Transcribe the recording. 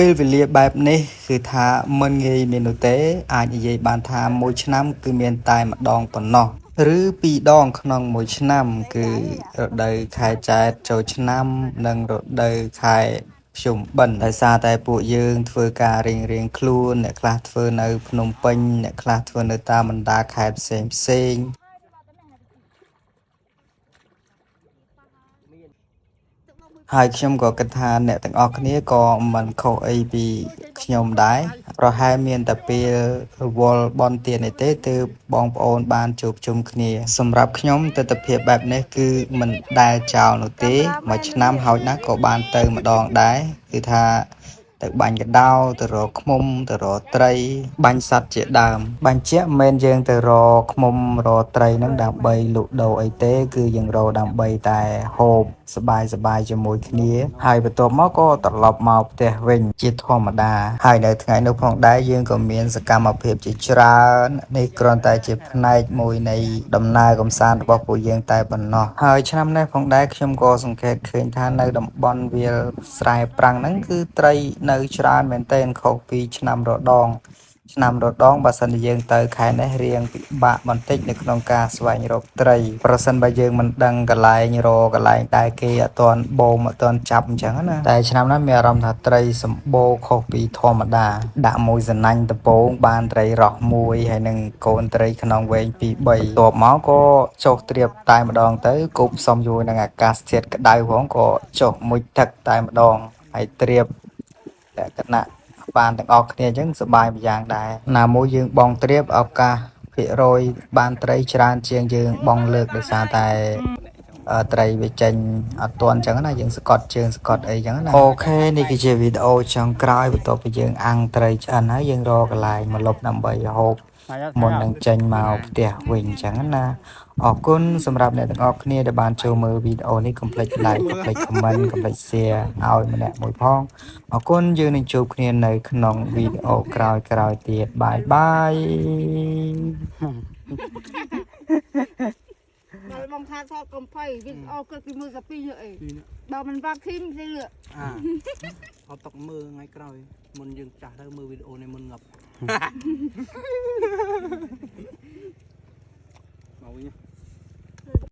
ពេលវេលាបែបនេះគឺថាមិនងាយមាននោះទេអាចនិយាយបានថាមួយឆ្នាំគឺមានតែម្ដងប៉ុណ្ណោះឬពីរដងក្នុងមួយឆ្នាំគឺរដូវខែចែកចូលឆ្នាំនិងរដូវខែភ្ជុំបិណ្ឌដោយសារតែពួកយើងធ្វើការរៀងខ្លួនអ្នកខ្លះធ្វើនៅភ្នំពេញអ្នកខ្លះធ្វើនៅតាមបណ្ដាខេត្តផ្សេងហើយខ្ញុំក៏គិតថាអ្នកទាំងអស់គ្នាក៏មិនខុសអីពីខ្ញុំដែរប្រហែលមានតែពេលរវល់បន់ទាននេះទេទើបបងប្អូនបានជួបជុំគ្នាសម្រាប់ខ្ញុំទស្សនវិជ្ជាបែបនេះគឺមិនដែលចោលនោះទេមួយឆ្នាំហោចណាស់ក៏បានទៅម្ដងដែរគឺថាទៅបាញ់កដោទៅរកឃ្មុំទៅរកត្រីបាញ់សត្វជាដើមបាញ់ជាក់មិនមែនយើងទៅរកឃ្មុំរកត្រីនឹងដើម្បីលក់ដូរអីទេគឺយើងរកដើម្បីតែហូបសប្បាយជាមួយគ្នាហើយបន្ទាប់មកក៏ត្រឡប់មកផ្ទះវិញជាធម្មតាហើយនៅថ្ងៃនោះផងដែរយើងក៏មានសកម្មភាពជាច្រើននេះគ្រាន់តែជាផ្នែកមួយនៃដំណើរកម្សាន្តរបស់ពួកយើងតែប៉ុណ្ណោះហើយឆ្នាំនេះផងដែរខ្ញុំក៏សង្កេតឃើញថានៅតំបន់វាលស្រែប្រាំងហ្នឹងគឺត្រីនៅច្រើនមែនទែនខុសពីឆ្នាំរដូវបើសិនជាយើងទៅខែនេះរៀងពិបាកបន្តិចនៅក្នុងការស្វែងរកត្រីប្រសិនបើយើងមិនដឹងកន្លែងរកកន្លែងដែលគេអត់ទាន់បូមអត់ទាន់ចាប់អញ្ចឹងណាតែឆ្នាំនេះមានអារម្មណ៍ថាត្រីសម្បូរខុសពីធម្មតាដាក់មួយសណាញ់ដំបូងបានត្រីរស់មួយហើយនឹងកូនត្រីក្នុងវែង2 3តបមកក៏ចុះត្រៀបតែម្ដងទៅគប់ផ្សំជាមួយនឹងអាកាសធាតុក្តៅផងក៏ចុះមុជទឹកតែម្ដងហើយត្រៀបលក្ខណៈបានទាំងអស់គ្នាអញ្ចឹងសប្បាយម្យ៉ាងដែរណាមួយយើងបងត្រៀបឱកាសភាគរយបានត្រីច្រើនជាងយើងបងលើកដោយសារតែត្រីវាចេញអត់ទាន់អញ្ចឹងណាយើងស្កត់ជើងស្កត់អីអញ្ចឹងណាអូខេនេះគឺជាវីដេអូចុងក្រោយបន្ទាប់ពីយើងអាំងត្រីឆ្អិនហើយយើងរកកន្លែងមកលុបដើម្បីហូបមុននឹងចេញមកផ្ទះវិញអញ្ចឹងណាអរគុណសម្រាប់អ្នកទាំងអស់គ្នាដែលបានចូលមើលវីដេអូនេះកុំភ្លេច like កុំភ្លេច comment កុំភ្លេច share ឲ្យម្នាក់មួយផងអរគុណយើងនឹងជួបគ្នានៅក្នុងវីដេអូក្រោយៗទៀតបាយបាយដល់បងថាថតកុំភ័យវីដេអូគឺមើលកាពីអីបើមិនបាក់ឃីមទេអត់ຕົកមើលថ្ងៃក្រោយមុនយើងចាស់ទៅមើលវីដេអូនេះមុនងាប់មកវិញ